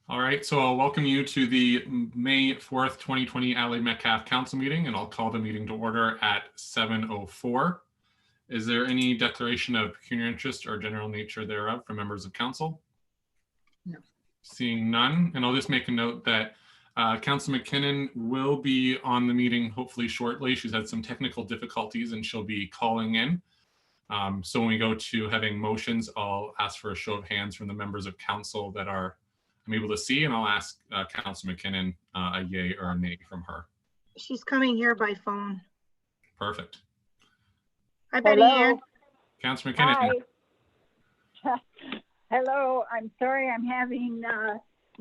All right, so I'll welcome you to the May 4th, 2020 Adelaide Metcalfe Council meeting, and I'll call the meeting to order at 7:04. Is there any declaration of pecuniary interest or general nature thereof from members of council? No. Seeing none, and I'll just make a note that Council McKinnon will be on the meeting hopefully shortly. She's had some technical difficulties and she'll be calling in. So when we go to having motions, I'll ask for a show of hands from the members of council that I'm able to see, and I'll ask Council McKinnon a yay or a nay from her. She's coming here by phone. Perfect. Hi, Betty Ann. Council McKinnon. Hi. Hello. I'm sorry I'm having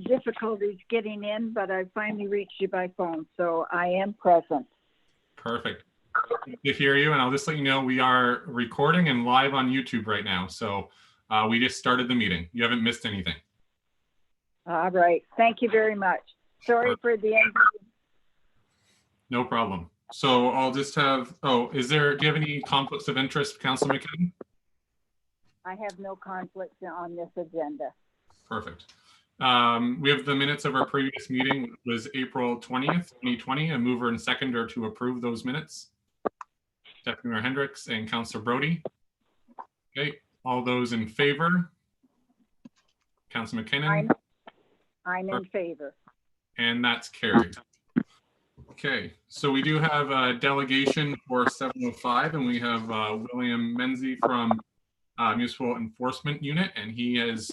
difficulties getting in, but I finally reached you by phone, so I am present. Perfect. Good to hear you, and I'll just let you know we are recording and live on YouTube right now. So we just started the meeting. You haven't missed anything. All right. Thank you very much. Sorry for the end. No problem. So I'll just have, do you have any conflicts of interest, Council McKinnon? I have no conflicts on this agenda. Perfect. We have the minutes of our previous meeting, which was April 20th, 2020. A mover and seconder to approve those minutes. Deputy Mayor Hendricks and Councillor Brody. Okay, all those in favor? Councillor McKinnon? I'm in favor. And that's carried. Okay, so we do have a delegation for 705, and we have William Menzie from Municipal Enforcement Unit, and he has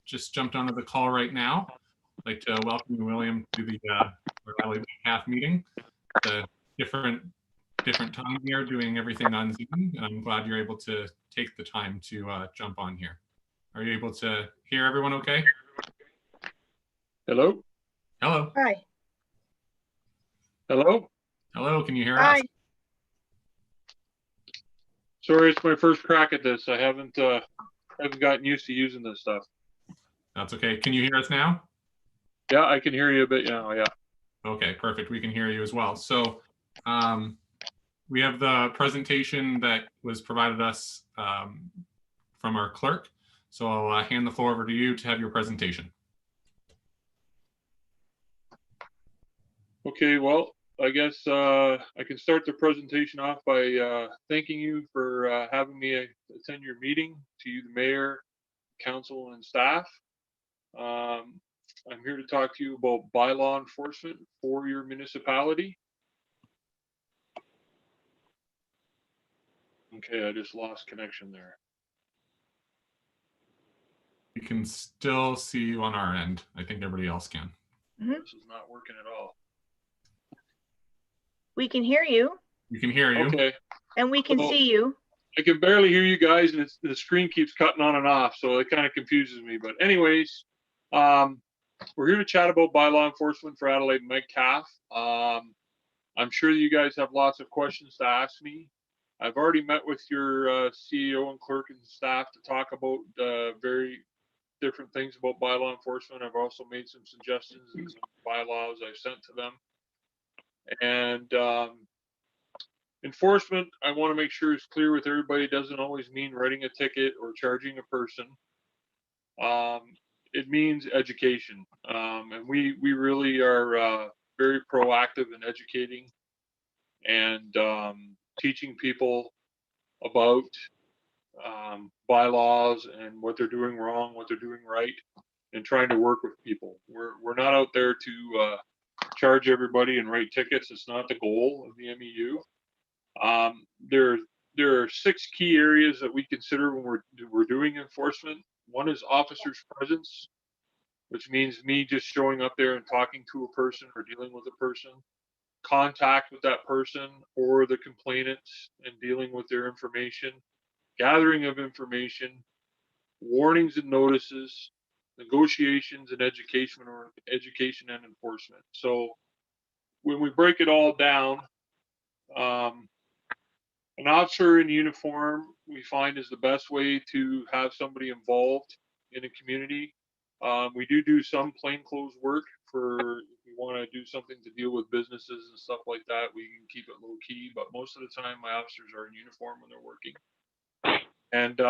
just jumped onto the call right now. I'd like to welcome William to the Adelaide Metcalfe meeting. The different time here, doing everything on Zoom, and I'm glad you're able to take the time to jump on here. Are you able to hear everyone okay? Hello? Hello. Hi. Hello? Hello, can you hear Hi. us? Sorry, it's my first crack at this. I haven't gotten used to using this stuff. That's okay. Can you hear us now? Yeah, I can hear you a bit now, yeah. Okay, perfect. We can hear you as well. So we have the presentation that was provided us from our clerk. So I'll hand the floor over to you to have your presentation. Okay, well, I guess I can start the presentation off by thanking you for having me attend your meeting, to you, the mayor, council, and staff. I'm here to talk to you about bylaw enforcement for your municipality. Okay, I just lost connection there. We can still see you on our end. I think everybody else can. This is not working at all. We can hear you. We can hear you. Okay. And we can see you. I can barely hear you guys, and the screen keeps cutting on and off, so it kind of confuses me. But anyways, we're here to chat about bylaw enforcement for Adelaide Metcalfe. I'm sure you guys have lots of questions to ask me. I've already met with your CEO and clerk and staff to talk about very different things about bylaw enforcement. I've also made some suggestions and some bylaws I've sent to them. And enforcement, I want to make sure is clear with everybody. It doesn't always mean writing a ticket or charging a person. It means education, and we really are very proactive in educating and teaching people about bylaws and what they're doing wrong, what they're doing right, and trying to work with people. We're not out there to charge everybody and write tickets. It's not the goal of the MEU. There are 6 key areas that we consider when we're doing enforcement. One is officer's presence, which means me just showing up there and talking to a person or dealing with a person. Contact with that person or the complainants and dealing with their information. Gathering of information. Warnings and notices. Negotiations and education and enforcement. So when we break it all down, an officer in uniform we find is the best way to have somebody involved in a community. We do some plainclothes work for if we want to do something to deal with businesses and stuff like that. We can keep it low key, but most of the time my officers are in uniform when they're working. And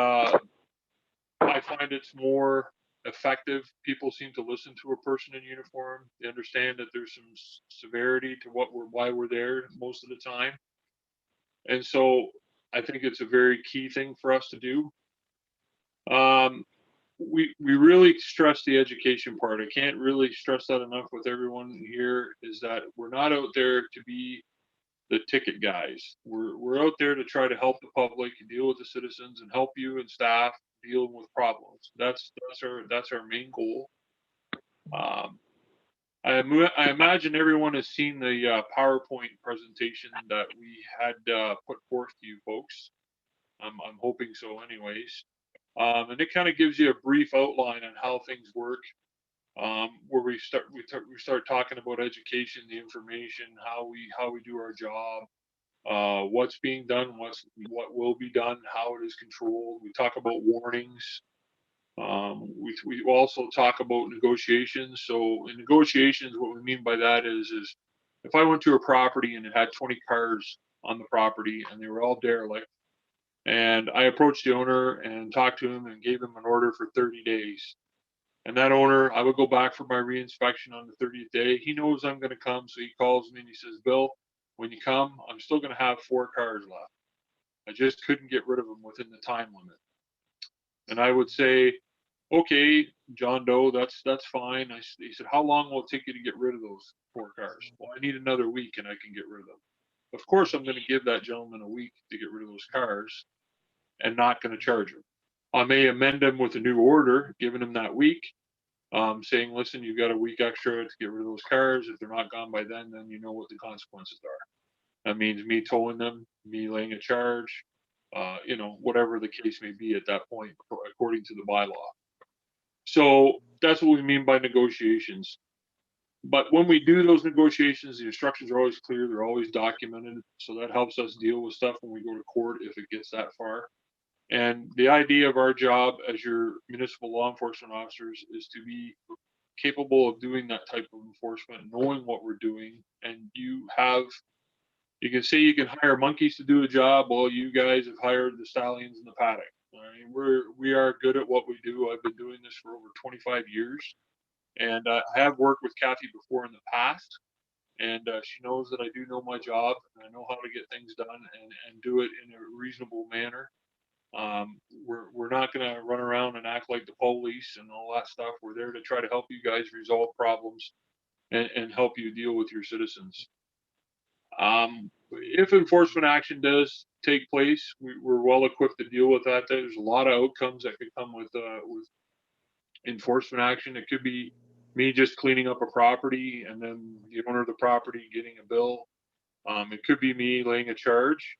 I find it's more effective. People seem to listen to a person in uniform. They understand that there's some severity to why we're there most of the time. And so I think it's a very key thing for us to do. We really stress the education part. I can't really stress that enough with everyone here, is that we're not out there to be the ticket guys. We're out there to try to help the public, deal with the citizens, and help you and staff deal with problems. That's our main goal. I imagine everyone has seen the PowerPoint presentation that we had put forth to you folks. I'm hoping so, anyways. And it kind of gives you a brief outline on how things work. Where we start talking about education, the information, how we do our job, what's being done, what will be done, how it is controlled. We talk about warnings. We also talk about negotiations. So in negotiations, what we mean by that is if I went to a property and it had 20 cars on the property and they were all derelict, and I approached the owner and talked to him and gave him an order for 30 days. And that owner, I would go back for my reinspection on the 30th day. He knows I'm going to come, so he calls me and he says, "Bill, when you come, I'm still going to have 4 cars left. I just couldn't get rid of them within the time limit." And I would say, "Okay, John Doe, that's fine." He said, "How long will it take you to get rid of those 4 cars?" "Well, I need another week and I can get rid of them." Of course, I'm going to give that gentleman a week to get rid of those cars and not going to charge him. I may amend them with a new order, giving him that week, saying, "Listen, you've got a week extra to get rid of those cars. If they're not gone by then you know what the consequences are." That means me towing them, me laying a charge, whatever the case may be at that point, according to the bylaw. So that's what we mean by negotiations. But when we do those negotiations, the instructions are always clear. They're always documented. So that helps us deal with stuff when we go to court, if it gets that far. And the idea of our job as your municipal law enforcement officers is to be capable of doing that type of enforcement, knowing what we're doing. And you can say you can hire monkeys to do a job. Well, you guys have hired the stallions in the paddock. I mean, we are good at what we do. I've been doing this for over 25 years. And I have worked with Kathy before in the past. And she knows that I do know my job and I know how to get things done and do it in a reasonable manner. We're not going to run around and act like the police and all that stuff. We're there to try to help you guys resolve problems and help you deal with your citizens. If enforcement action does take place, we're well equipped to deal with that. There's a lot of outcomes that could come with enforcement action. It could be me just cleaning up a property and then the owner of the property getting a bill. It could be me laying a charge.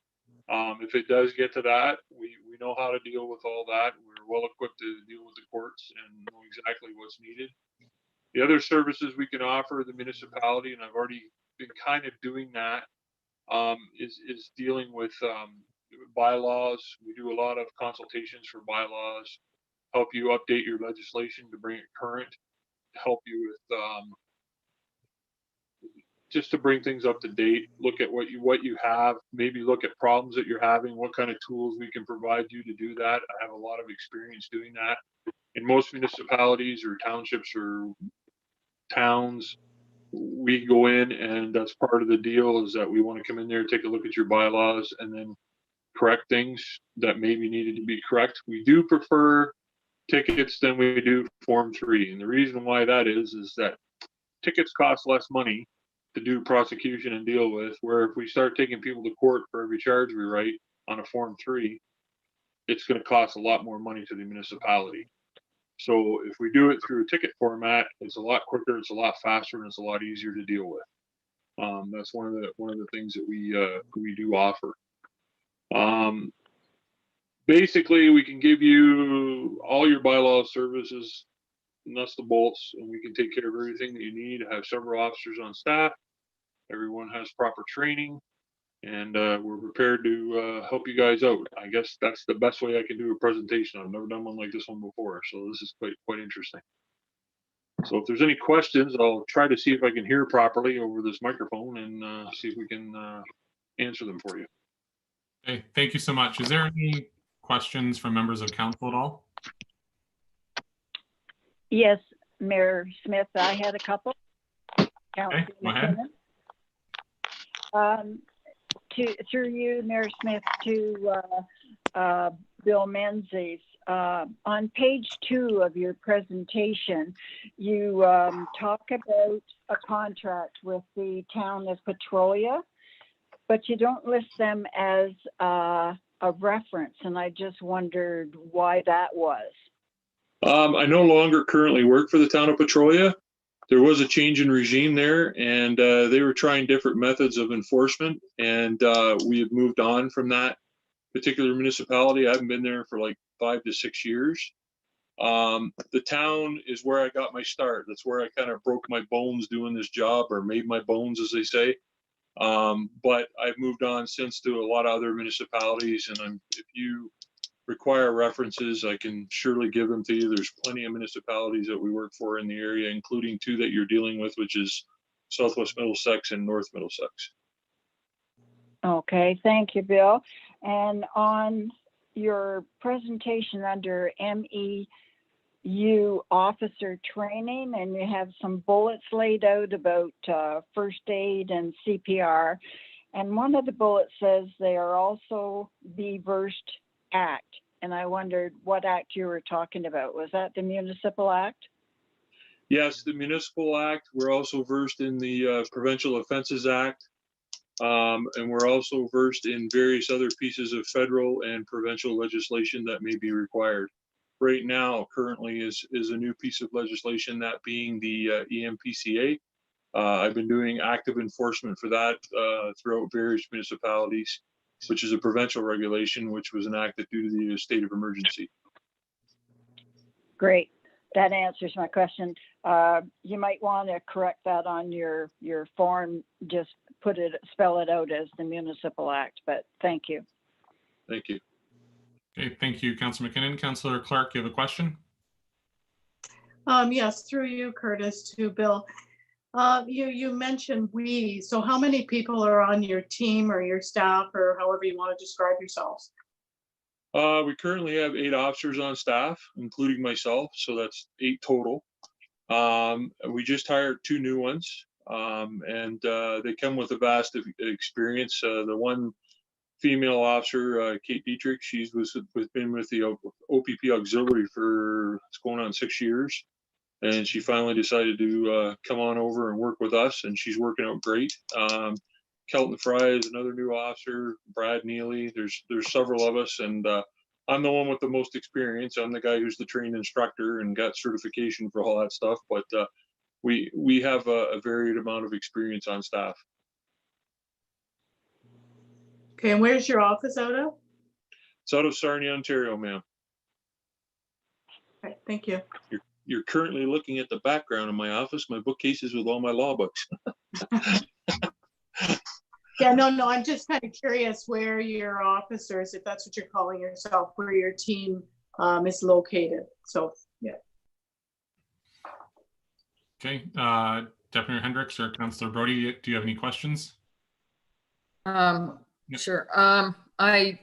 If it does get to that, we know how to deal with all that. We're well equipped to deal with the courts and know exactly what's needed. The other services we can offer the municipality, and I've already been kind of doing that, is dealing with bylaws. We do a lot of consultations for bylaws, help you update your legislation to bring it current, help you with just to bring things up to date, look at what you have, maybe look at problems that you're having, what kind of tools we can provide you to do that. I have a lot of experience doing that. In most municipalities or townships or towns, we go in and that's part of the deal, is that we want to come in there, take a look at your bylaws and then correct things that maybe needed to be correct. We do prefer tickets than we do Form 3. And the reason why that is that tickets cost less money to do prosecution and deal with, where if we start taking people to court for every charge we write on a Form 3, it's going to cost a lot more money to the municipality. So if we do it through a ticket format, it's a lot quicker, it's a lot faster, and it's a lot easier to deal with. That's one of the things that we do offer. Basically, we can give you all your bylaw services, nuts to bolts, and we can take care of everything that you need. I have several officers on staff. Everyone has proper training, and we're prepared to help you guys out. I guess that's the best way I can do a presentation. I've never done one like this one before, so this is quite interesting. So if there's any questions, I'll try to see if I can hear properly over this microphone and see if we can answer them for you. Okay, thank you so much. Is there any questions from members of council at all? Yes, Mayor Smith, I had a couple. Okay, go ahead. Through you, Mayor Smith, to Bill Menzies. On page 2 of your presentation, you talk about a contract with the town of Petrolia, but you don't list them as a reference, and I just wondered why that was. I no longer currently work for the town of Petrolia. There was a change in regime there, and they were trying different methods of enforcement, and we have moved on from that particular municipality. I haven't been there for like 5 to 6 years. The town is where I got my start. That's where I kind of broke my bones doing this job, or made my bones, as they say. But I've moved on since to a lot of other municipalities, and if you require references, I can surely give them to you. There's plenty of municipalities that we work for in the area, including 2 that you're dealing with, which is Southwest Middlesex and North Middlesex. Okay, thank you, Bill. And on your presentation under MEU officer training, and you have some bullets laid out about first aid and CPR. And one of the bullets says they are also the Versed Act. And I wondered what act you were talking about. Was that the Municipal Act? Yes, the Municipal Act. We're also versed in the Provincial Offenses Act. And we're also versed in various other pieces of federal and provincial legislation that may be required. Right now, currently is a new piece of legislation, that being the EMPCA. I've been doing active enforcement for that throughout various municipalities, which is a provincial regulation, which was enacted due to the state of emergency. Great. That answers my question. You might want to correct that on your form. Just spell it out as the Municipal Act, but thank you. Thank you. Okay, thank you, Councilor McKinnon. Councilor Clark, you have a question? Yes, through you, Curtis, to Bill. You mentioned we, so how many people are on your team or your staff, or however you want to describe yourselves? We currently have 8 officers on staff, including myself, so that's 8 total. We just hired 2 new ones, and they come with a vast experience. The one female officer, Kate Dietrich, she's been with the OPP Auxiliary for, it's going on 6 years. And she finally decided to come on over and work with us, and she's working out great. Kelton Fry is another new officer, Brad Neely, there's several of us, and I'm the one with the most experience. I'm the guy who's the trained instructor and got certification for all that stuff, but we have a varied amount of experience on staff. Okay, and where's your office out of? It's out of Sarnia, Ontario, ma'am. Okay, thank you. You're currently looking at the background of my office, my bookcases with all my law books. Yeah, no, I'm just kind of curious where your officers, if that's what you're calling yourself, where your team is located. So, yeah. Okay, Deputy Hendricks or Councilor Brody, do you have any questions? Yep. Sure. I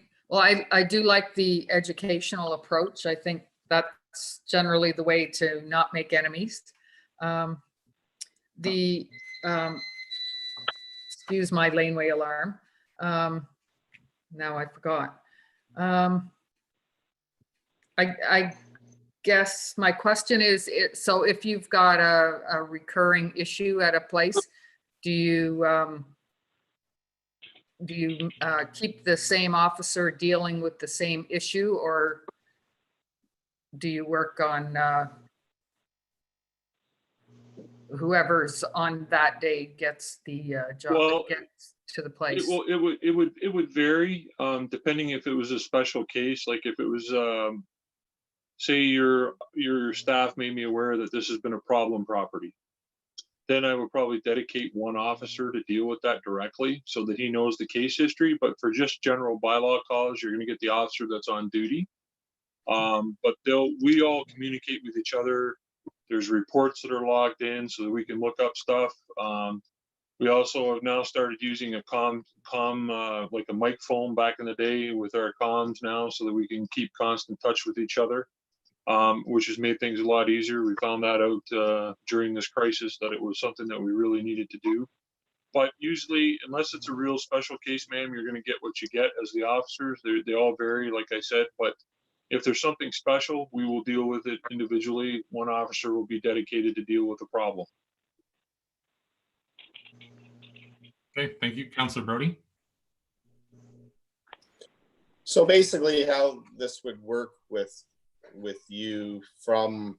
do like the educational approach. I think that's generally the way to not make enemies. Excuse my laneway alarm. Now I forgot. I guess my question is, so if you've got a recurring issue at a place, do you keep the same officer dealing with the same issue, or do you work on whoever's on that day gets the job, Well, gets to the place? It would vary depending if it was a special case. Like if it was, say your staff made me aware that this has been a problem property, then I would probably dedicate one officer to deal with that directly so that he knows the case history. But for just general bylaw calls, you're going to get the officer that's on duty. But we all communicate with each other. There's reports that are logged in so that we can look up stuff. We also have now started using a like a mic phone back in the day with our comms now, so that we can keep constant touch with each other. which has made things a lot easier. We found that out during this crisis, that it was something that we really needed to do. But usually, unless it's a real special case, ma'am, you're going to get what you get as the officers. They all vary, like I said. But if there's something special, we will deal with it individually. One officer will be dedicated to deal with the problem. Okay, thank you. Councillor Brody. So basically how this would work with you from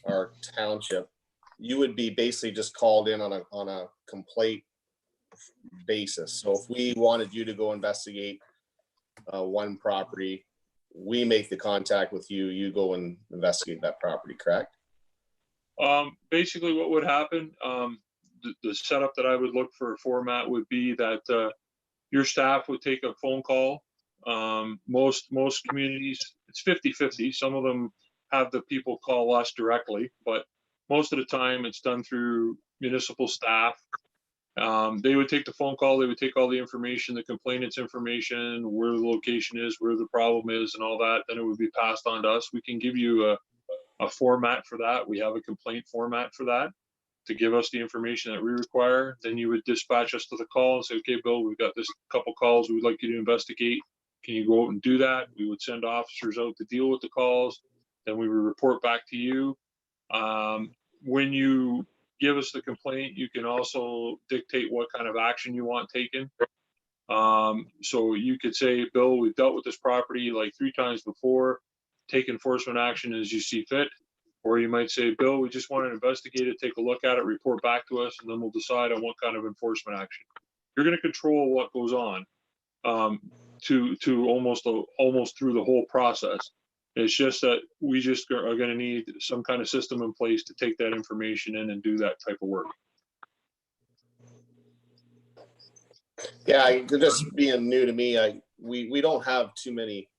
our township, you would be basically just called in on a complaint basis. So if we wanted you to go investigate one property, we make the contact with you, you go and investigate that property, correct? Basically what would happen, the setup that I would look for a format would be that your staff would take a phone call. Most communities, it's 50-50. Some of them have the people call us directly, but most of the time it's done through municipal staff. They would take the phone call, they would take all the information, the complainant's information, where the location is, where the problem is and all that, then it would be passed on to us. We can give you a format for that. We have a complaint format for that to give us the information that we require. Then you would dispatch us to the call and say, okay, Bill, we've got this couple calls we would like you to investigate. Can you go out and do that? We would send officers out to deal with the calls. Then we would report back to you. When you give us the complaint, you can also dictate what kind of action you want taken. So you could say, Bill, we've dealt with this property like 3 times before, take enforcement action as you see fit. Or you might say, Bill, we just want to investigate it, take a look at it, report back to us, and then we'll decide on what kind of enforcement action. You're going to control what goes on to almost through the whole process. It's just that we just are going to need some kind of system in place to take that information in and do that type of work. Yeah, just being new to me, we don't have too many,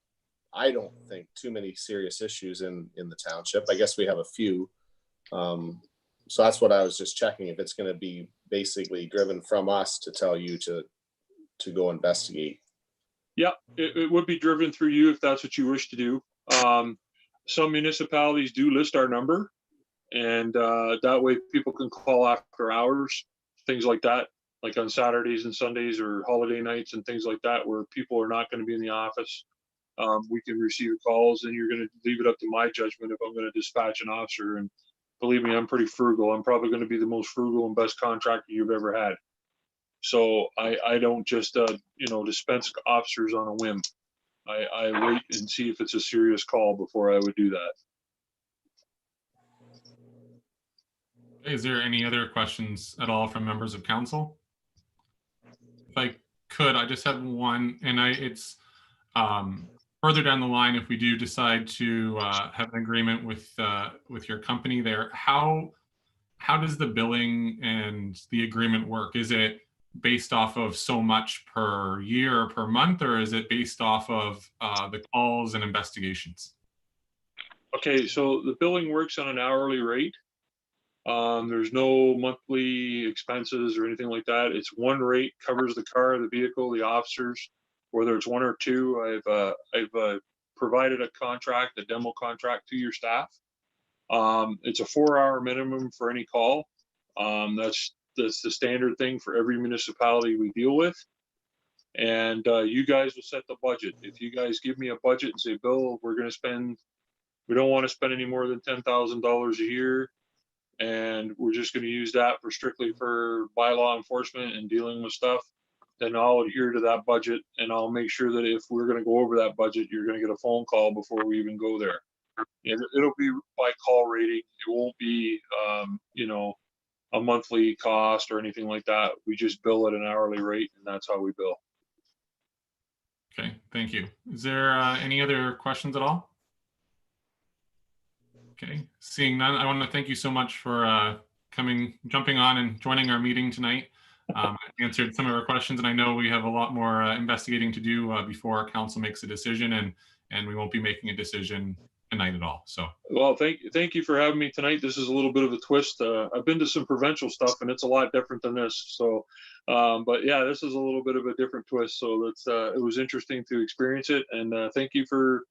I don't think too many serious issues in the township. I guess we have a few. So that's what I was just checking, if it's going to be basically driven from us to tell you to go investigate. Yeah, it would be driven through you if that's what you wish to do. Some municipalities do list our number, and that way people can call after hours, things like that, like on Saturdays and Sundays or holiday nights and things like that, where people are not going to be in the office. We can receive calls, and you're going to leave it up to my judgment if I'm going to dispatch an officer. And believe me, I'm pretty frugal. I'm probably going to be the most frugal and best contractor you've ever had. So I don't just dispense officers on a whim. I wait and see if it's a serious call before I would do that. Is there any other questions at all from members of council? If I could, I just have one, and it's further down the line, if we do decide to have an agreement with your company there, how does the billing and the agreement work? Is it based off of so much per year or per month, or is it based off of the calls and investigations? Okay, so the billing works on an hourly rate. There's no monthly expenses or anything like that. It's one rate, covers the car, the vehicle, the officers, whether it's 1 or 2. I've provided a contract, a demo contract to your staff. It's a 4-hour minimum for any call. That's the standard thing for every municipality we deal with. And you guys will set the budget. If you guys give me a budget and say, Bill, we don't want to spend any more than $10,000 a year, and we're just going to use that strictly for bylaw enforcement and dealing with stuff, then I'll adhere to that budget, and I'll make sure that if we're going to go over that budget, you're going to get a phone call before we even go there. And it'll be by call rating. It won't be, a monthly cost or anything like that. We just bill at an hourly rate, and that's how we bill. Okay, thank you. Is there any other questions at all? Okay, seeing none, I want to thank you so much for jumping on and joining our meeting tonight. Answered some of our questions, and I know we have a lot more investigating to do before council makes a decision, and we won't be making a decision tonight at all. So, well, thank you for having me tonight. This is a little bit of a twist. I've been to some provincial stuff, and it's a lot different than this. So, but yeah, this is a little bit of a different twist. So that's it was interesting to experience it, and thank you for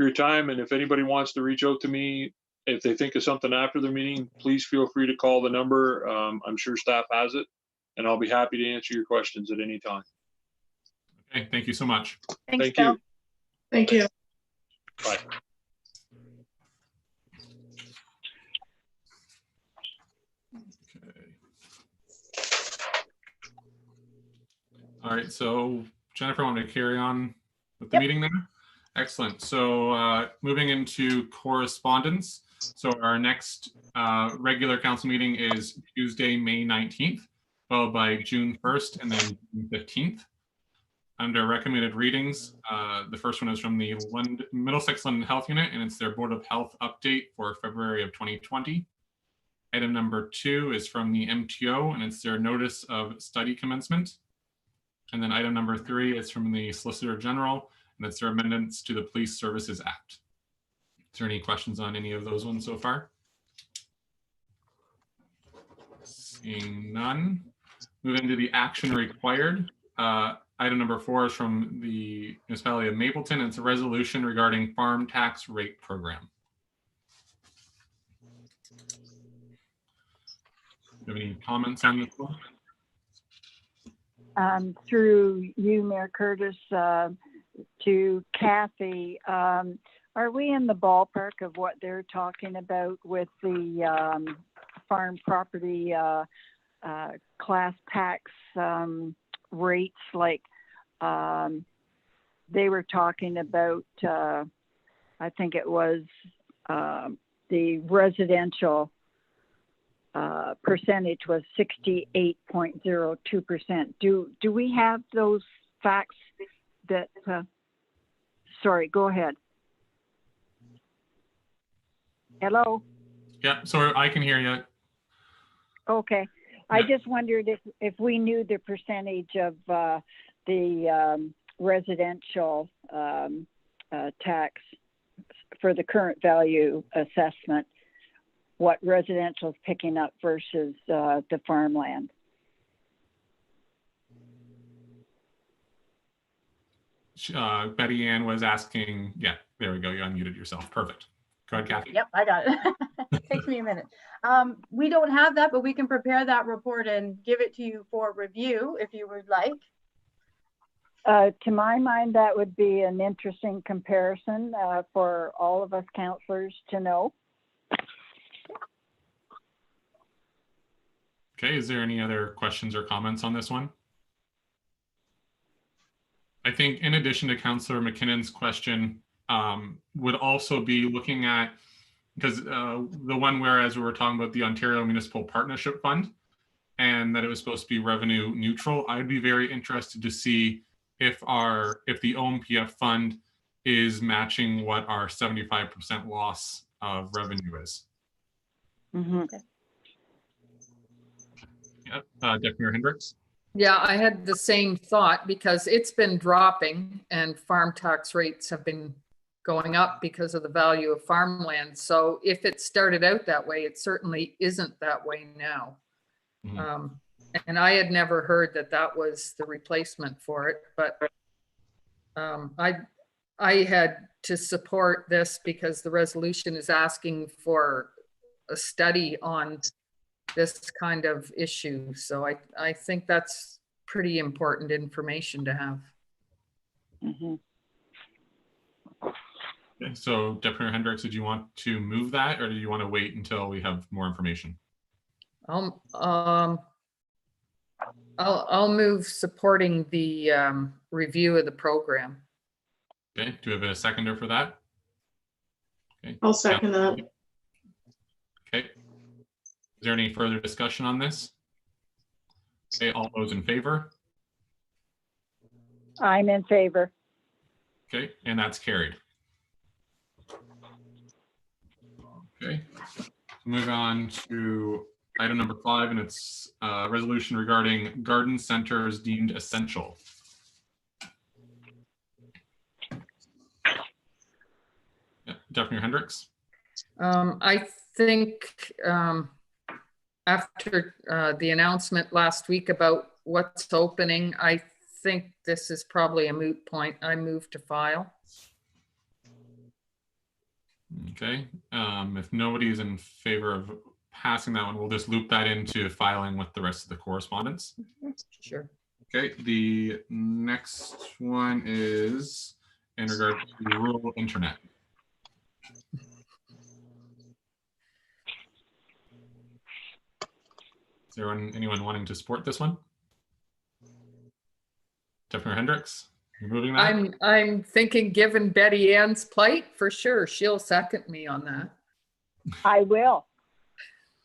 for your time. And if anybody wants to reach out to me, if they think of something after the meeting, please feel free to call the number. I'm sure staff has it, and I'll be happy to answer your questions at any time. Okay, thank you so much. Thanks, Thank Bill. you. Thank you. Bye. Okay. All right, so Jennifer, want me to carry on with the Yep. meeting there? Excellent. So moving into correspondence. So our next regular council meeting is Tuesday, May 19th, followed by June 1st and then June 15th. Under recommended readings, the first one is from the Middlesex London Health Unit, and it's their Board of Health update for February of 2020. Item number 2 is from the MTO, and it's their notice of study commencement. And then item number 3 is from the Solicitor General, and it's their amendments to the Police Services Act. Is there any questions on any of those ones so far? Seeing none. Moving to the action required. Item number 4 is from the municipality of Mapleton, and it's a resolution regarding farm tax rate program. Do you have any comments on this one? Through you, Mayor Curtis, to Kathy, are we in the ballpark of what they're talking about with the farm property class tax rates? Like they were talking about, I think it was the residential percentage was 68.02%. Do we have those facts that, sorry, go ahead. Hello? Yeah, sorry, I can hear you. Okay. I just wondered if we knew the percentage of the residential tax for the current value assessment, what residential is picking up versus the farmland. Betty Ann was asking, yeah, there we go. You unmuted yourself. Perfect. Go ahead, Kathy. Yep, I got it. Takes me a minute. We don't have that, but we can prepare that report and give it to you for review if you would like. To my mind, that would be an interesting comparison for all of us counselors to know. Okay, is there any other questions or comments on this one? I think in addition to Councillor McKinnon's question, would also be looking at, because the one whereas we were talking about the Ontario Municipal Partnership Fund and that it was supposed to be revenue neutral, I'd be very interested to see if the OMPF fund is matching what our 75% loss of revenue is. Mm-hmm. Yep, Deputy Mayor Hendricks. Yeah, I had the same thought because it's been dropping and farm tax rates have been going up because of the value of farmland. So if it started out that way, it certainly isn't that way now. Mm-hmm. And I had never heard that that was the replacement for it, but I had to support this because the resolution is asking for a study on this kind of issue. So I think that's pretty important information to have. Mm-hmm. Okay, so Deputy Mayor Hendricks, did you want to move that or do you want to wait until we have more information? I'll move supporting the review of the program. Okay, do we have a seconder for that? Okay. I'll second that. Okay. Is there any further discussion on this? Okay, all those in favor? I'm in favor. Okay, and that's carried. Okay, move on to item number 5, and it's a resolution regarding garden centers deemed essential. Yeah, Deputy Mayor Hendricks. I think after the announcement last week about what's opening, I think this is probably a moot point. I move to file. Okay, if nobody is in favor of passing that one, we'll just loop that into filing with the rest of the correspondence. Sure. Okay, the next one is in regard to rural internet. Is there anyone wanting to support this one? Deputy Hendricks, you're moving that? I'm thinking, given Betty Ann's plight, for sure, she'll second me on that. I will.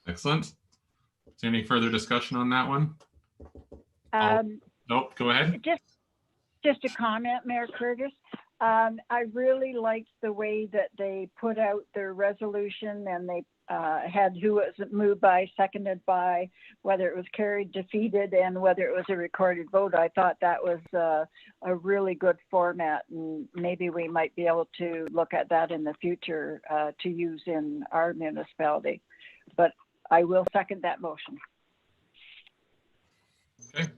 Excellent. Is there any further discussion on that one? Nope, go ahead. Just a comment, Mayor Curtis. I really liked the way that they put out their resolution, and they had who it was moved by, seconded by, whether it was carried, defeated, and whether it was a recorded vote. I thought that was a really good format, and maybe we might be able to look at that in the future to use in our municipality. But I will second that motion. Okay.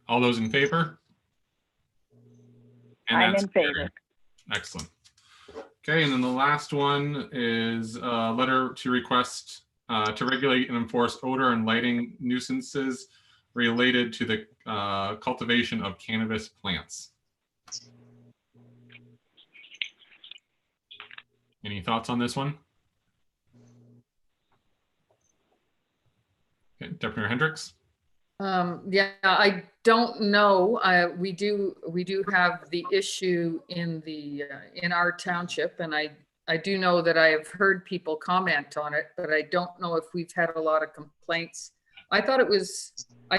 All those in favor? And I'm that's in favor. carried. Excellent. Okay, and then the last one is a letter to request to regulate and enforce odor and lighting nuisances related to the cultivation of cannabis plants. Any thoughts on this one? Okay, Deputy Hendricks. Yeah, I don't know. We do have the issue in our township, and I do know that I have heard people comment on it, but I don't know if we've had a lot of complaints. I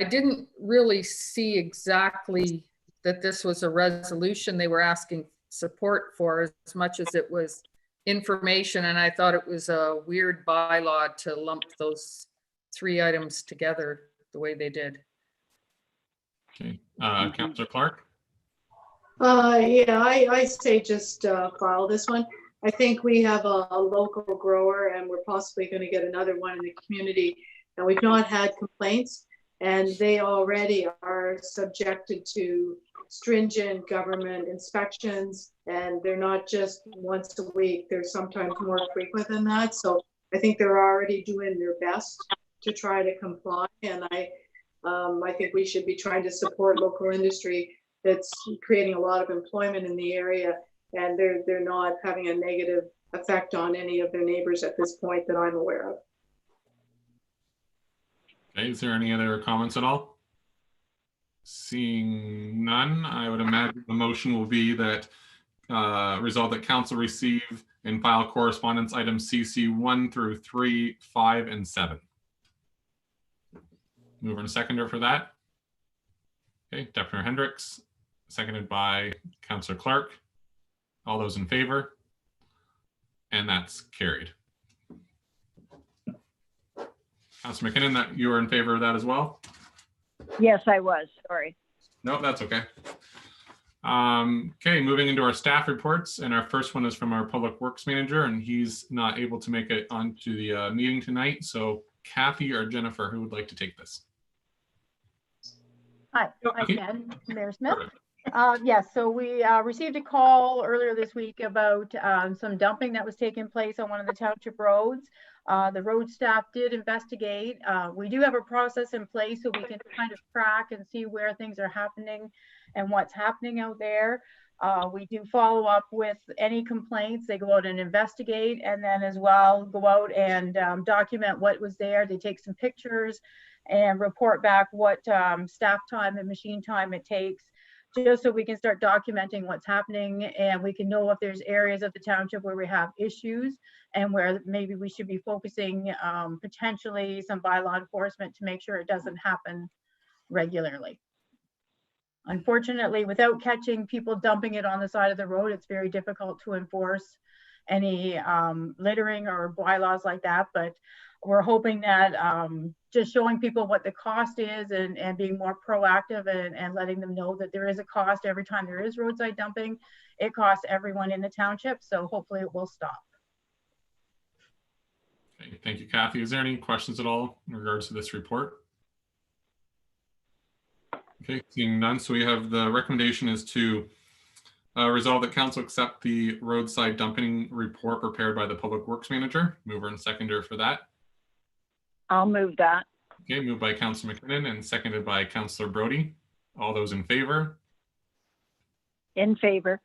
didn't really see exactly that this was a resolution they were asking support for as much as it was information, and I thought it was a weird bylaw to lump those 3 items together the way they did. Okay, Councillor Clark. Yeah, I say just file this one. I think we have a local grower, and we're possibly going to get another one in the community, and we've not had complaints, and they already are subjected to stringent government inspections, and they're not just once a week, they're sometimes more frequent than that. So I think they're already doing their best to try to comply, and I think we should be trying to support local industry that's creating a lot of employment in the area, and they're not having a negative effect on any of their neighbors at this point that I'm aware of. Okay, is there any other comments at all? Seeing none, I would imagine the motion will be that resolve that council receive and file correspondence items CC 1 through 3, 5, and 7. Mover and seconder for that. Okay, Deputy Hendricks, seconded by Councillor Clark. All those in favor? And that's carried. Councillor McKinnon, that you are in favor of that as well? Yes, I was. Sorry. No, that's okay. Okay, moving into our staff reports, and our first one is from our Public Works Manager, and he's not able to make it onto the meeting tonight. So Kathy or Jennifer, who would like to take this? Hi, I can, Mayor Smith. Yes, so we received a call earlier this week about some dumping that was taking place on one of the township roads. The road staff did investigate. We do have a process in place so we can kind of track and see where things are happening and what's happening out there. We do follow up with any complaints. They go out and investigate, and then as well go out and document what was there. They take some pictures and report back what staff time and machine time it takes, just so we can start documenting what's happening, and we can know if there's areas of the township where we have issues and where maybe we should be focusing potentially some bylaw enforcement to make sure it doesn't happen regularly. Unfortunately, without catching people dumping it on the side of the road, it's very difficult to enforce any littering or bylaws like that, but we're hoping that just showing people what the cost is and being more proactive and letting them know that there is a cost every time there is roadside dumping. It costs everyone in the township, so hopefully it will stop. Okay, thank you, Kathy. Is there any questions at all in regards to this report? Okay, seeing none. So we have the recommendation is to Resolve that council accept the roadside dumping report prepared by the Public Works Manager. Mover and seconder for that. I'll move that. Okay, moved by Councillor McKinnon and seconded by Councillor Brody. All those in favor? In favor.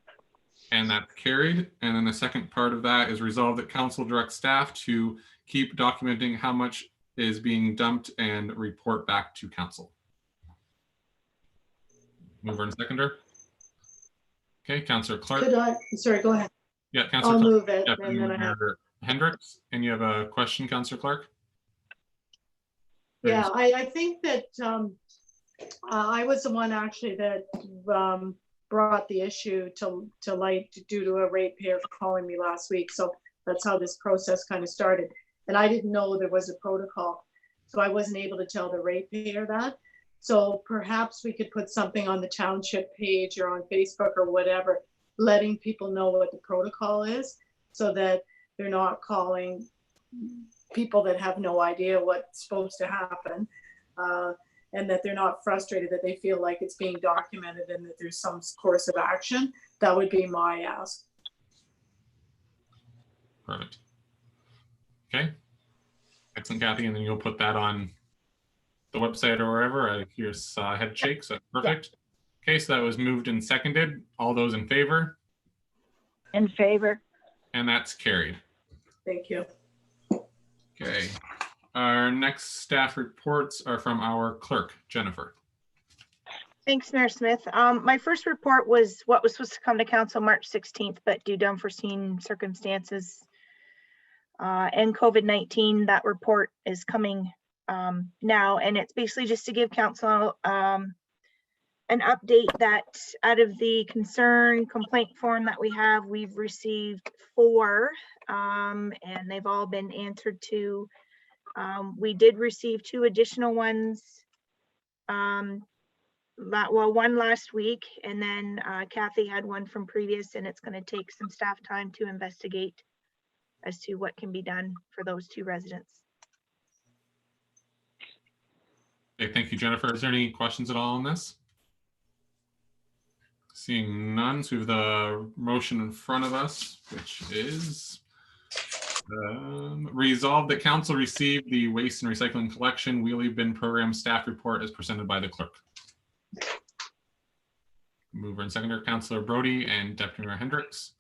And that's carried. And then the second part of that is resolve that council directs staff to keep documenting how much is being dumped and report back to council. Mover and seconder. Okay, Councillor Clark. Could I, sorry, go ahead. Yeah, Councillor I'll Clark. move it. Deputy And then I have, Mayor Hendricks. And you have a question, Councillor Clark? yeah, I think that I was the one actually that brought the issue to light due to a ratepayer calling me last week. So that's how this process kind of started. And I didn't know there was a protocol. So I wasn't able to tell the ratepayer that. So perhaps we could put something on the township page or on Facebook or whatever, letting people know what the protocol is so that they're not calling people that have no idea what's supposed to happen. And that they're not frustrated, that they feel like it's being documented and that there's some course of action. That would be my ask. Perfect. Okay. Excellent, Kathy. And then you'll put that on the website or wherever. I hear head shakes. That's perfect. Yeah. Okay, so that was moved and seconded. All those in favor? In favor. And that's carried. Thank you. Okay. Our next staff reports are from our clerk, Jennifer. Thanks, Mayor Smith. My first report was what was supposed to come to council March 16th, but due to unforeseen circumstances and COVID-19, that report is coming now. And it's basically just to give council an update that out of the concern complaint form that we have, we've received 4 and they've all been answered to. We did receive 2 additional ones, one last week, and then Kathy had one from previous, and it's going to take some staff time to investigate as to what can be done for those 2 residents. Okay, thank you, Jennifer. Is there any questions at all on this? Seeing none, so we have the motion in front of us, which is resolve that council receive the waste and recycling collection wheelie bin program staff report as presented by the clerk. Mover and seconder, Councillor Brody and Deputy Mayor Hendricks.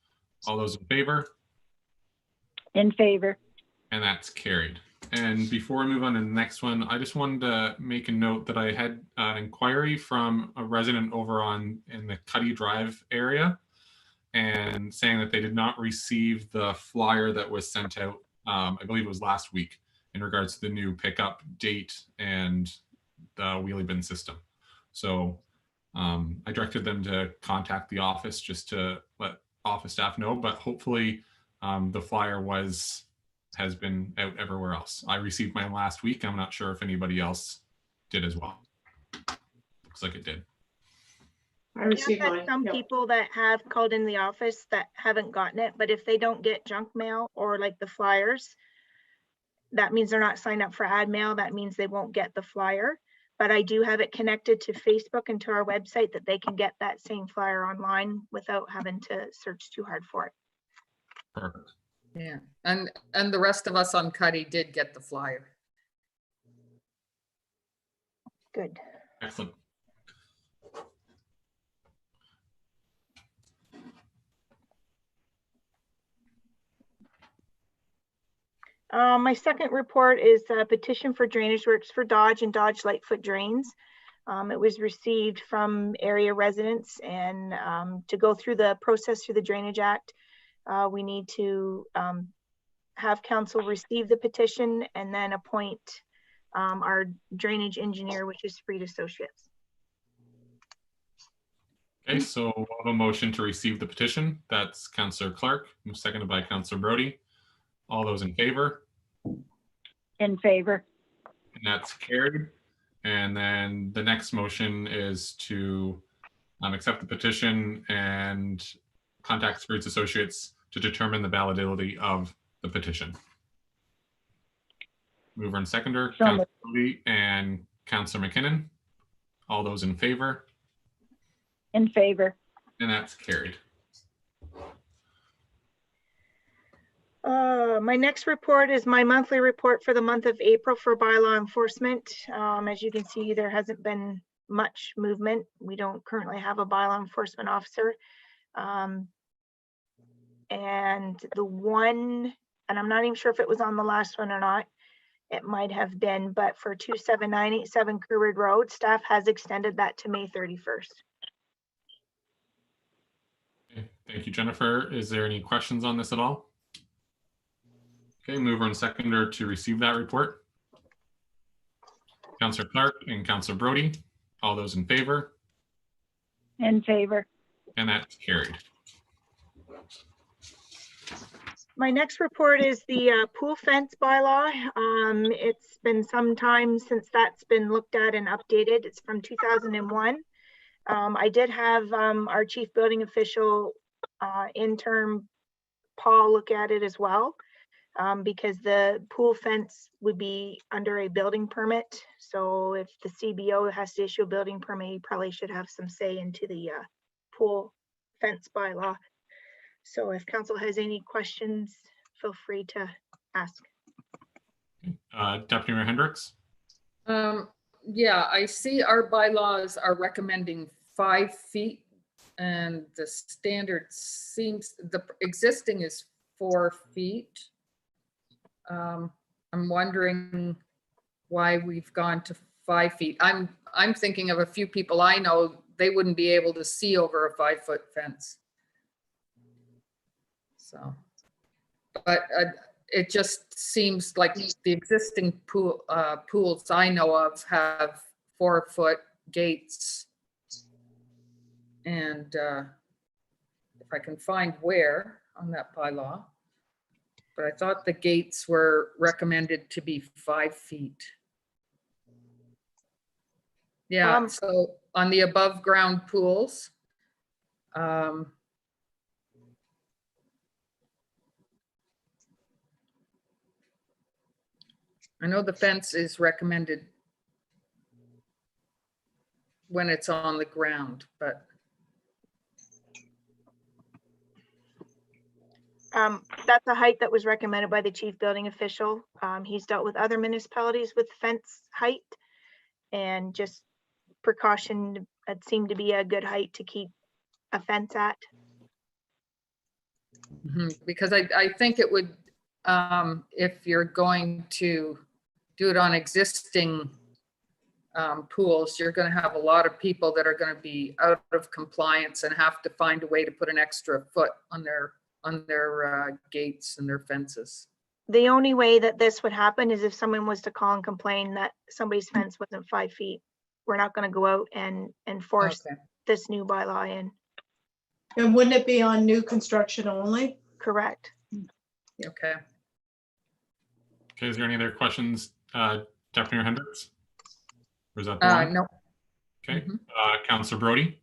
All those in favor? In favor. And that's carried. And before we move on to the next one, I just wanted to make a note that I had an inquiry from a resident over in the Cuddy Drive area, and saying that they did not receive the flyer that was sent out, I believe it was last week, in regards to the new pickup date and the wheelie bin system. So I directed them to contact the office just to let office staff know, but hopefully the flyer has been out everywhere else. I received mine last week. I'm not sure if anybody else did as well. Looks like it did. I received I've mine. had some Yep. people that have called in the office that haven't gotten it, but if they don't get junk mail or like the flyers, that means they're not signed up for ad mail. That means they won't get the flyer. But I do have it connected to Facebook and to our website that they can get that same flyer online without having to search too hard for it. Perfect. Yeah, and the rest of us on Cuddy did get the flyer. Good. Excellent. My second report is a petition for drainage works for Dodge and Dodge Lightfoot drains. It was received from area residents, and to go through the process through the Drainage Act, we need to have council receive the petition and then appoint our drainage engineer, which is Freed Associates. Okay, so we'll have a motion to receive the petition. That's Councillor Clark, seconded by Councillor Brody. All those in favor? In favor. And that's carried. And then the next motion is to accept the petition and contact Freed Associates to determine the validity of the petition. Mover and seconder, Councillor Brody and Councillor McKinnon. All those in favor? In favor. And that's carried. My next report is my monthly report for the month of April for bylaw enforcement. As you can see, there hasn't been much movement. We don't currently have a bylaw enforcement officer. And the one, and I'm not even sure if it was on the last one or not, it might have been, but for 27987 Curwood Road, staff has extended that to May 31st. Okay, thank you, Jennifer. Is there any questions on this at all? Okay, mover and seconder to receive that report. Councillor Clark and Councillor Brody, all those in favor? In favor. And that's carried. My next report is the pool fence bylaw. It's been some time since that's been looked at and updated. It's from 2001. I did have our chief building official intern Paul look at it as well, because the pool fence would be under a building permit. So if the CBO has to issue a building permit, he probably should have some say into the pool fence bylaw. So if council has any questions, feel free to ask. Deputy Mayor Hendricks? Yeah, I see our bylaws are recommending 5 feet and the standard seems, the existing is 4 feet. I'm wondering why we've gone to 5 feet. I'm thinking of a few people I know, they wouldn't be able to see over a 5-foot fence. So, but it just seems like the existing pools I know of have 4-foot gates. And if I can find where on that bylaw, but I thought the gates were recommended to be 5 feet. Yeah, so on the above ground pools, I know the fence is recommended when it's on the ground, but. That's a height that was recommended by the chief building official. He's dealt with other municipalities with fence height, and just precaution, it seemed to be a good height to keep a fence at. Because I think it would, if you're going to do it on existing pools, you're going to have a lot of people that are going to be out of compliance and have to find a way to put an extra foot on their gates and their fences. The only way that this would happen is if someone was to call and complain that somebody's fence wasn't 5 feet. We're not going to go out and enforce this new bylaw in. And wouldn't it be on new construction only? Correct. Okay. Okay, is there any other questions, Deputy Mayor Hendricks? Or is that the one? No. Okay, Councillor Brody?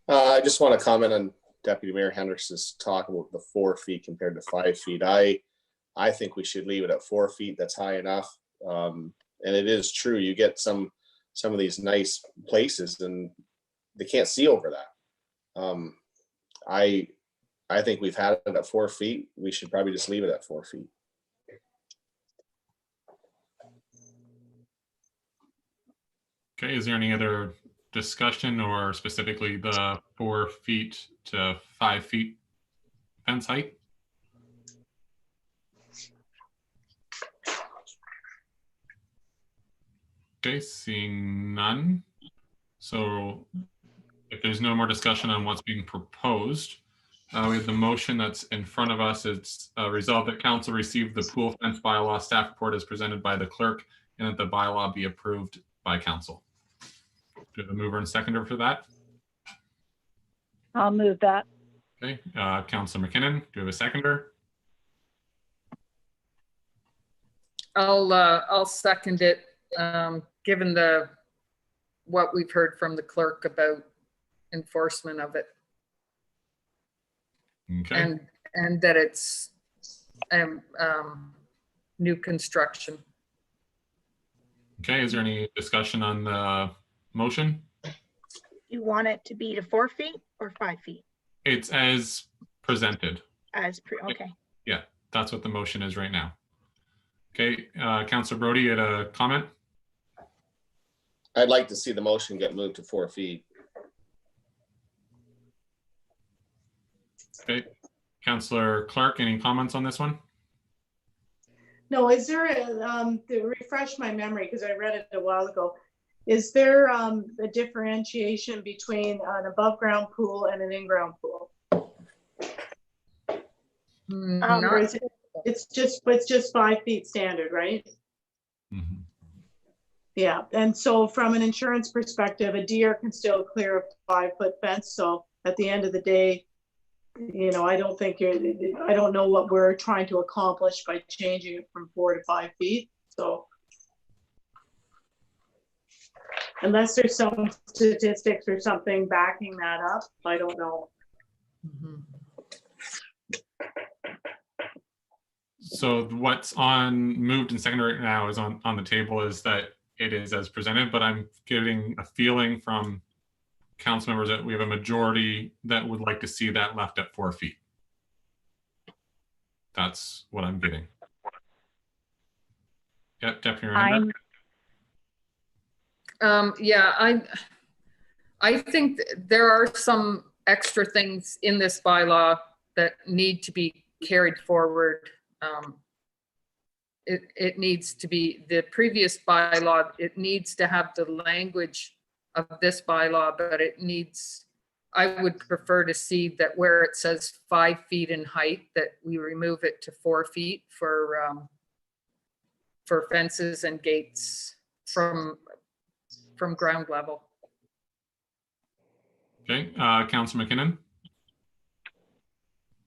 I just want to comment on Deputy Mayor Hendricks' talk about the 4 feet compared to 5 feet. I think we should leave it at 4 feet. That's high enough. And it is true. You get some of these nice places and they can't see over that. I think we've had it at 4 feet. We should probably just leave it at 4 feet. Okay, is there any other discussion or specifically the 4 feet to 5 feet fence height? Okay, seeing none. So if there's no more discussion on what's being proposed, we have the motion that's in front of us. It's resolved that council receive the pool fence bylaw staff report as presented by the clerk and that the bylaw be approved by council. Do we have a mover and seconder for that? I'll move that. Okay, Councillor McKinnon, do we have a seconder? I'll second it, given what we've heard from the clerk about enforcement of it. Okay. And that it's new construction. Okay, is there any discussion on the motion? You want it to be to 4 feet or 5 feet? It's as presented. Okay. Yeah. That's what the motion is right now. Okay, Councillor Brody, you had a comment? I'd like to see the motion get moved to 4 feet. Okay, Councillor Clark, any comments on this one? No, is there to refresh my memory, because I read it a while ago, is there a differentiation between an above ground pool and an in-ground pool? Or is it, it's just 5 feet standard, right? Mhm. Yeah, and so from an insurance perspective, a deer can still clear a 5-foot fence. So at the end of the day, you know, I don't know what we're trying to accomplish by changing it from 4 to 5 feet. So unless there's some statistics or something backing that up, I don't know. Mhm. So what's moved and seconded right now is on the table is that it is as presented, but I'm getting a feeling from council members that we have a majority that would like to see that left at 4 feet. That's what I'm getting. Yep, Deputy Mayor Hendrick. Yeah, I think there are some extra things in this bylaw that need to be carried forward. It needs to be, the previous bylaw, it needs to have the language of this bylaw, but it needs, I would prefer to see that where it says 5 feet in height, that we remove it to 4 feet for fences and gates from ground level. Okay, Councilor McKinnon.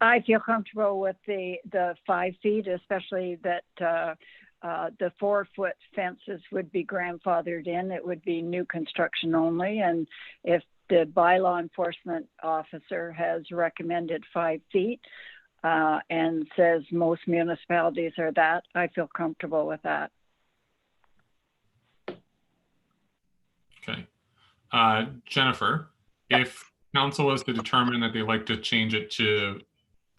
I feel comfortable with the 5 feet, especially that the 4-foot fences would be grandfathered in. It would be new construction only. And if the bylaw enforcement officer has recommended 5 feet and says most municipalities are that, I feel comfortable with that. Okay. Jennifer, if council was to determine that they'd like to change it to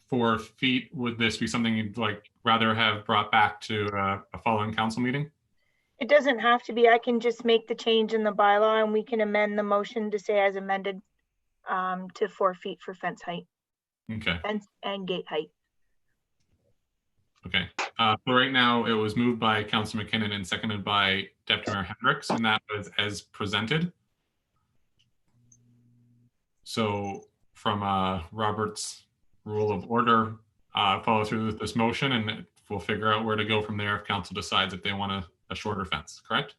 4 feet, would this be something you'd rather have brought back to a following council meeting? It doesn't have to be. I can just make the change in the bylaw and we can amend the motion to say as amended to 4 feet for fence height. Okay. Fence and gate height. Okay. So right now it was moved by Councilor McKinnon and seconded by Deputy Mayor Hendricks, and that was as presented. So from Robert's rule of order, follow through with this motion and we'll figure out where to go from there if council decides if they want a shorter fence, correct?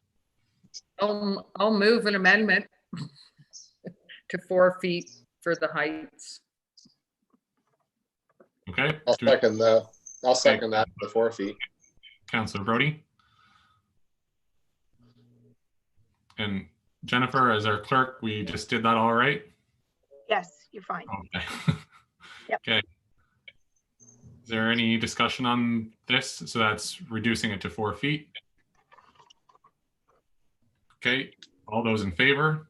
I'll move an amendment to 4 feet for the heights. Okay. I'll second that for 4 feet. Councilor Brody. And Jennifer, as our clerk, we just did that all right? Yes, you're fine. Okay. Yep. Okay. Is there any discussion on this? So that's reducing it to 4 feet. Okay, all those in favor?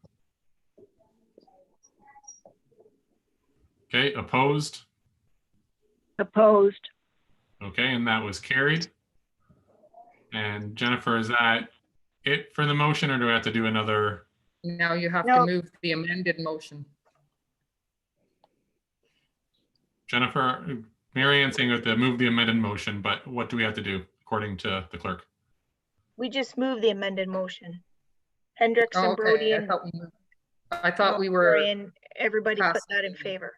Okay, opposed? Opposed. Okay, and that was carried. And Jennifer, is that it for the motion or do I have to do another? Now you have to move the amended motion. Jennifer, Mary Ann saying to move the amended motion, but what do we have to do according to the clerk? We just moved the amended motion. Hendricks and Okay, Brody and I thought we were. and everybody put that in favor.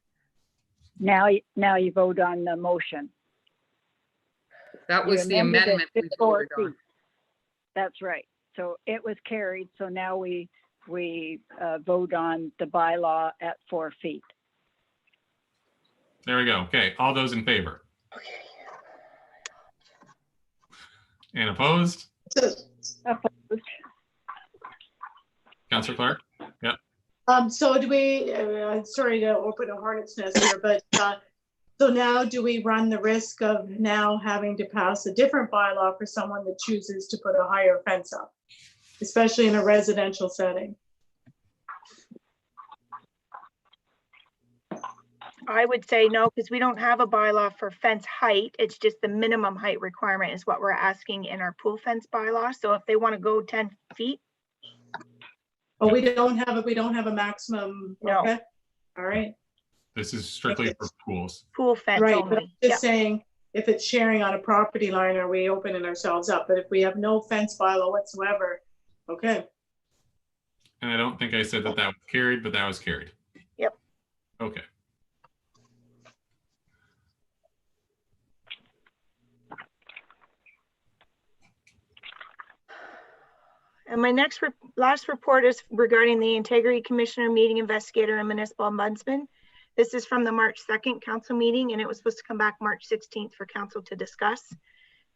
Now you vote on the motion. That was the amendment we voted on. That's right. So it was carried. So now we vote on the bylaw at 4 feet. There we go. Okay, all those in favor? Okay. And opposed? Opposed. Councilor Clark? Yep. So do we, sorry to open a hornet's nest here, but so now do we run the risk of now having to pass a different bylaw for someone that chooses to put a higher fence up, especially in a residential setting? I would say no, because we don't have a bylaw for fence height. It's just the minimum height requirement is what we're asking in our pool fence bylaw. So if they want to go 10 feet, Oh, we don't have a maximum. No. Okay. All right. This is strictly for pools. pool fence Right. But I'm only. just Yep. saying, if it's sharing on a property line, are we opening ourselves up? But if we have no fence bylaw whatsoever, okay. And I don't think I said that was carried, but that was carried. Yep. Okay. And my last report is regarding the Integrity Commissioner, Meeting Investigator, and Municipal Ombudsman. This is from the March 2nd council meeting, and it was supposed to come back March 16th for council to discuss.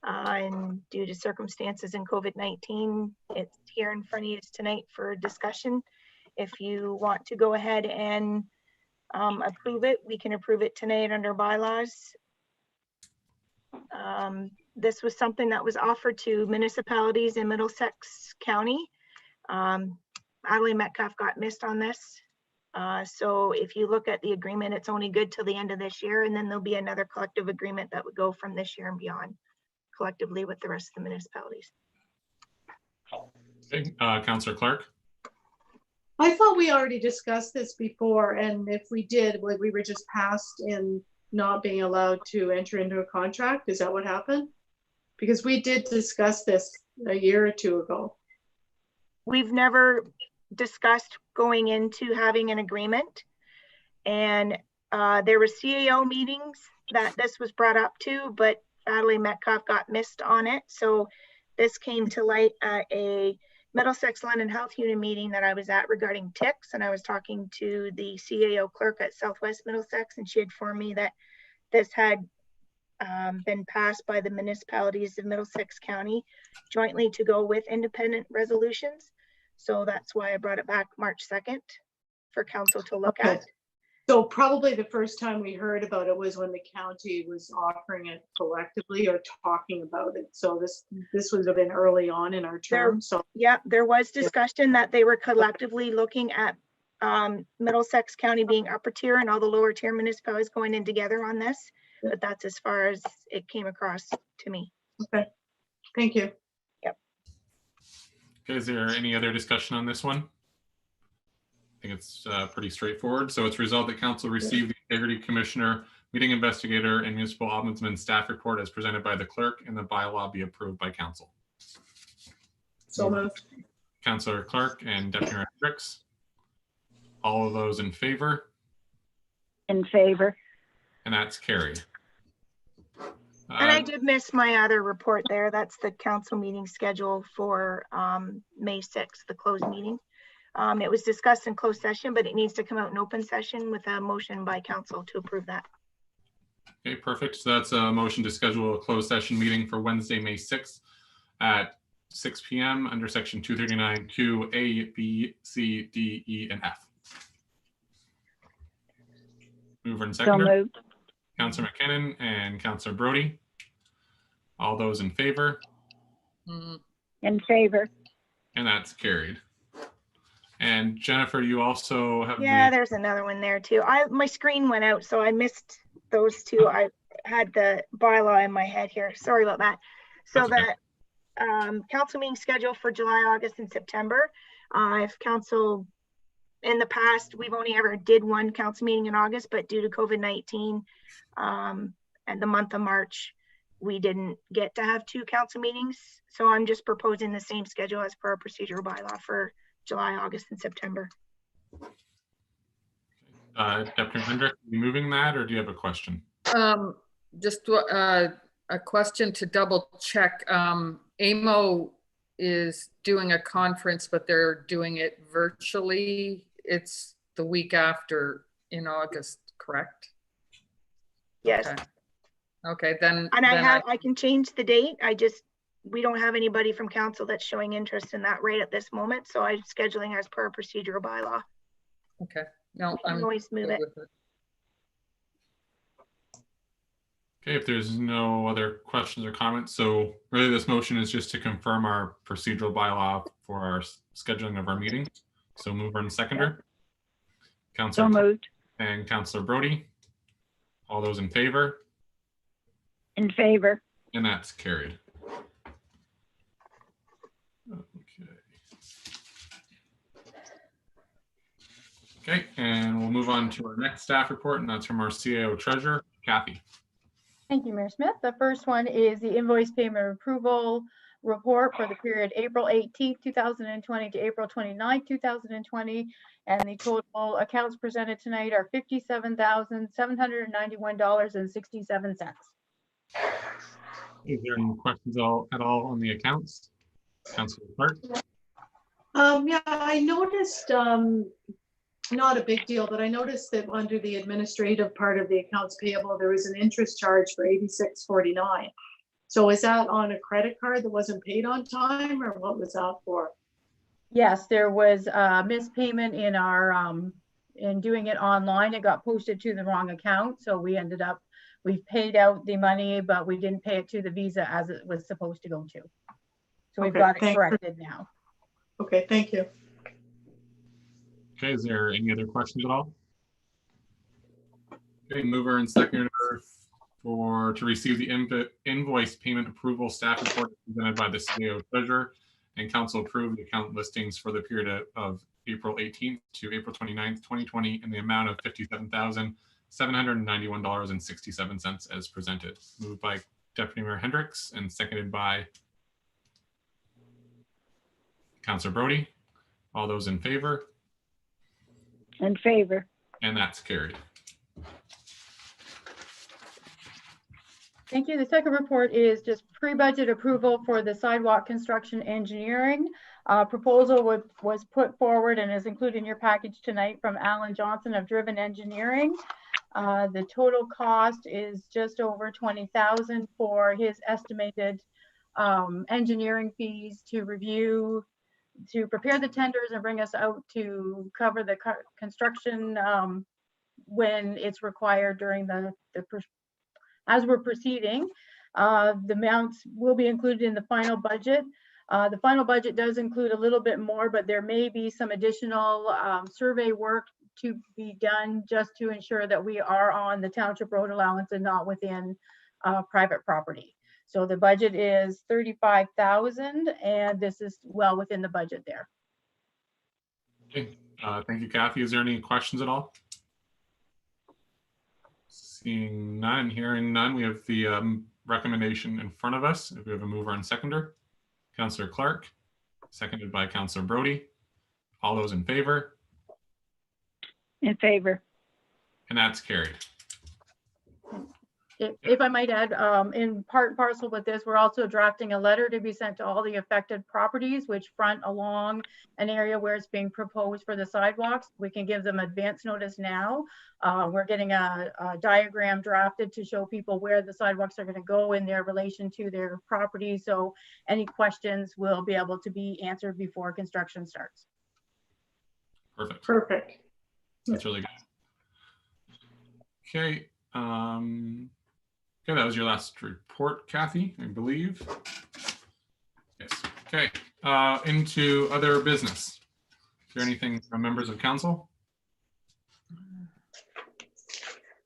And due to circumstances in COVID-19, it's here in front of you tonight for discussion. If you want to go ahead and approve it, we can approve it tonight under bylaws. This was something that was offered to municipalities in Middlesex County. Adelaide Metcalfe got missed on this. So if you look at the agreement, it's only good till the end of this year, and then there'll be another collective agreement that would go from this year and beyond, collectively with the rest of the municipalities. Okay, Councillor Clark. I thought we already discussed this before, and if we did, we were just passed in not being allowed to enter into a contract. Is that what happened? Because we did discuss this a year or two ago. We've never discussed going into having an agreement, and there were CAO meetings that this was brought up to, but Adelaide Metcalfe got missed on it. So this came to light at a Middlesex London Health Unit meeting that I was at regarding ticks, and I was talking to the CAO clerk at Southwest Middlesex, and she had informed me that this had been passed by the municipalities of Middlesex County jointly to go with independent resolutions. So that's why I brought it back March 2nd for council to look at. So probably the first time we heard about it was when the county was offering it collectively or talking about it. So this would have been early on in our term. So yeah, there was discussion that they were collectively looking at Middlesex County being upper tier and all the lower tier municipalities going in together on this. But that's as far as it came across to me. Okay, thank you. Yep. Okay, is there any other discussion on this one? I think it's pretty straightforward. So it's resolved that council receive the Integrity Commissioner, Meeting Investigator, and Municipal Ombudsman staff report as presented by the clerk, and the bylaw be approved by council. So moved. Councillor Clark and Deputy Mayor Hendricks. All of those in favor? In favor. And that's carried. And I did miss my other report there. That's the council meeting schedule for May 6th, the closed meeting. It was discussed in closed session, but it needs to come out in open session with a motion by council to approve that. Okay, perfect. So that's a motion to schedule a closed session meeting for Wednesday, May 6th at 6 p.m. under section 239 2A, B, C, D, E, and F. Mover and So seconder. moved. Councillor McKinnon and Councillor Brody. All those in favor? In favor. And that's carried. And Jennifer, you also have Yeah, there's another one there too. My screen went out, so I missed those two. I had the bylaw in my head here. Sorry about that. So That's that council meeting scheduled for July, August, and September. If council, in the past, we've only ever did one council meeting in August, but due to COVID-19 and the month of March, we didn't get to have two council meetings. So I'm just proposing the same schedule as per our procedural bylaw for July, August, and September. Deputy Hendrick, are you moving that, or do you have a question? Just a question to double check. AMO is doing a conference, but they're doing it virtually. It's the week after in August, correct? Yes. Okay, then. And I can change the date. We don't have anybody from council that's showing interest in that right at this moment. So I'm scheduling as per procedural bylaw. Okay. No, I'm always move it. Okay, if there's no other questions or comments, so really this motion is just to confirm our procedural bylaw for our scheduling of our meeting. So mover and seconder. So Councillor moved. and Councillor Brody. All those in favor? In favor. And that's carried. Okay. Okay, and we'll move on to our next staff report, and that's from our CAO treasurer, Kathy. Thank you, Mayor Smith. The first one is the invoice payment approval report for the period April 18th, 2020 to April 29th, 2020. And the total accounts presented tonight are $57,791.67. Is there any questions at all on the accounts? Councilor Clark? Yeah, I noticed, not a big deal, but I noticed that under the administrative part of the accounts payable, there was an interest charge for $86.49. So is that on a credit card that wasn't paid on time, or what was that for? Yes, there was a missed payment in our, in doing it online. It got posted to the wrong account. So we ended up, we've paid out the money, but we didn't pay it to the Visa as it was supposed to go to. So we've Okay, got it thanks. corrected now. Okay, thank you. Okay, is there any other questions at all? Okay, mover and seconder to receive the invoice payment approval staff report presented by the CAO treasurer, and council approve the account listings for the period of April 18th to April 29th, 2020 in the amount of $57,791.67 as presented. Moved by Deputy Mayor Hendricks and seconded by Councilor Brody. All those in favor? In favor. And that's carried. Thank you. The second report is just pre-budget approval for the sidewalk construction engineering. Proposal was put forward and is included in your package tonight from Alan Johnson of Driven Engineering. The total cost is just over $20,000 for his estimated engineering fees to review, to prepare the tenders and bring us out to cover the construction when it's required during as we're proceeding. The amounts will be included in the final budget. The final budget does include a little bit more, but there may be some additional survey work to be done just to ensure that we are on the township road allowance and not within private property. So the budget is $35,000, and this is well within the budget there. Okay, thank you, Kathy. Is there any questions at all? Seeing none, hearing none, we have the recommendation in front of us. If we have a mover and seconder, Councillor Clark, seconded by Councillor Brody. All those in favor? In favor. And that's carried. If I might add, in part and parcel with this, we're also drafting a letter to be sent to all the affected properties which front along an area where it's being proposed for the sidewalks. We can give them advance notice now. We're getting a diagram drafted to show people where the sidewalks are going to go in their relation to their property. So any questions will be able to be answered before construction starts. Perfect. Perfect. That's really good. Okay. Okay, that was your last report, Kathy, I believe. Yes. Okay. Into other business. Is there anything from members of council?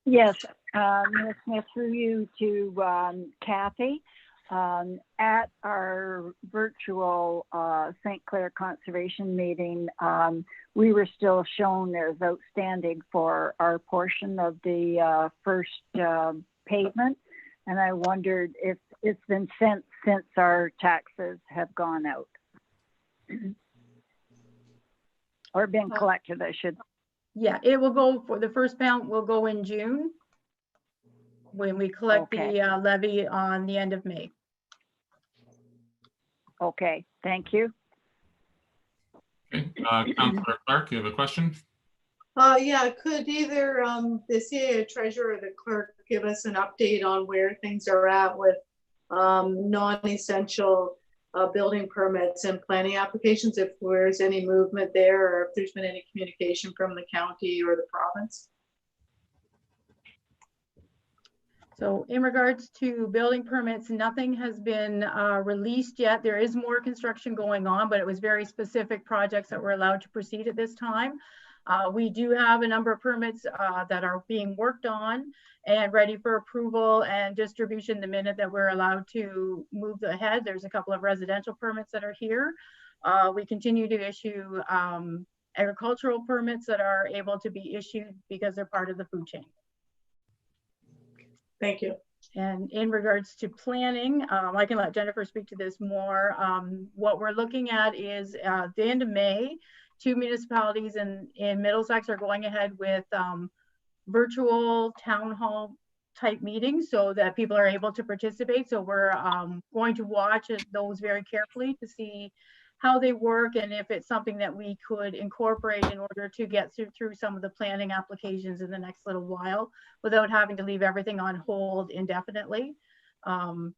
Yes, Ms. Smith, through you to Kathy. At our virtual St. Clair Conservation meeting, we were still shown as outstanding for our portion of the first pavement. And I wondered if it's been sent since our taxes have gone out. Or been collected, I should. Yeah, it will go for the first payment will go in June when we collect the levy on the end of May. Okay, thank you. Okay, Councillor Clark, you have a question? Yeah, could either the CAO treasurer or the clerk give us an update on where things are at with non-essential building permits and planning applications, if there's any movement there or if there's been any communication from the county or the province? So in regards to building permits, nothing has been released yet. There is more construction going on, but it was very specific projects that were allowed to proceed at this time. We do have a number of permits that are being worked on and ready for approval and distribution the minute that we're allowed to move ahead. There's a couple of residential permits that are here. We continue to issue agricultural permits that are able to be issued because they're part of the food chain. Thank you. And in regards to planning, I can let Jennifer speak to this more. What we're looking at is the end of May, 2 municipalities in Middlesex are going ahead with virtual town hall type meetings so that people are able to participate. So we're going to watch those very carefully to see how they work and if it's something that we could incorporate in order to get through some of the planning applications in the next little while without having to leave everything on hold indefinitely.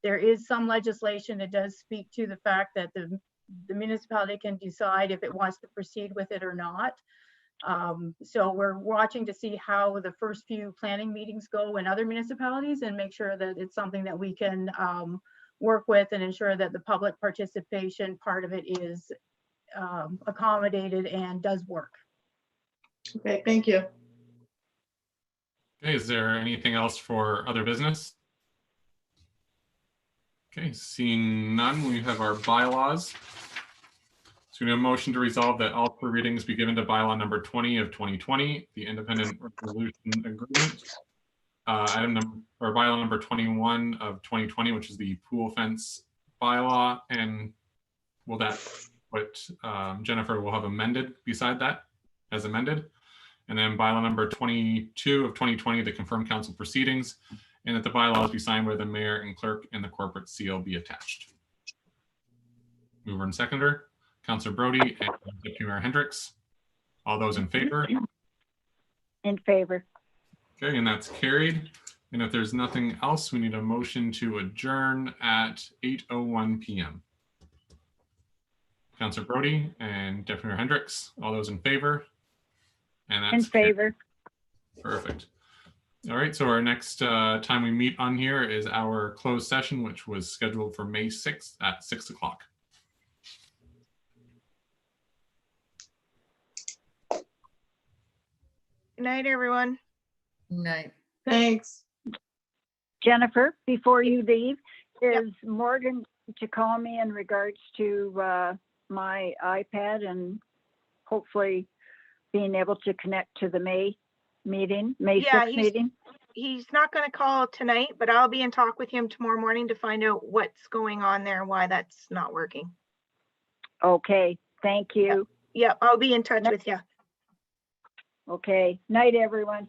There is some legislation that does speak to the fact that the municipality can decide if it wants to proceed with it or not. So we're watching to see how the first few planning meetings go in other municipalities and make sure that it's something that we can work with and ensure that the public participation part of it is accommodated and does work. Okay, thank you. Okay, is there anything else for other business? Okay, seeing none, we have our bylaws. So we have a motion to resolve that all 3 readings be given to bylaw number 20 of 2020, the independent resolution agreement. Item number, or bylaw number 21 of 2020, which is the pool fence bylaw. And will that, what Jennifer will have amended beside that as amended. And then bylaw number 22 of 2020, the confirmed council proceedings, and that the bylaws be signed by the mayor and clerk and the corporate seal be attached. Mover and seconder. Councillor Brody and Deputy Mayor Hendricks. All those in favor? In favor. Okay, and that's carried. And if there's nothing else, we need a motion to adjourn at 8:01 p.m. Councillor Brody and Deputy Mayor Hendricks. All those in favor? And that's In favor. carried. Perfect. All right, so our next time we meet on here is our closed session, which was scheduled for May 6th at 6 o'clock. Good night, everyone. Night. Thanks. Jennifer, before you leave, is Morgan to call me in regards to my iPad and hopefully being able to connect to the May meeting, May 6th meeting? He's not going to call tonight, but I'll be in talk with him tomorrow morning to find out what's going on there and why that's not working. Okay, thank you. Yep, I'll be in touch with you. Okay, night, everyone.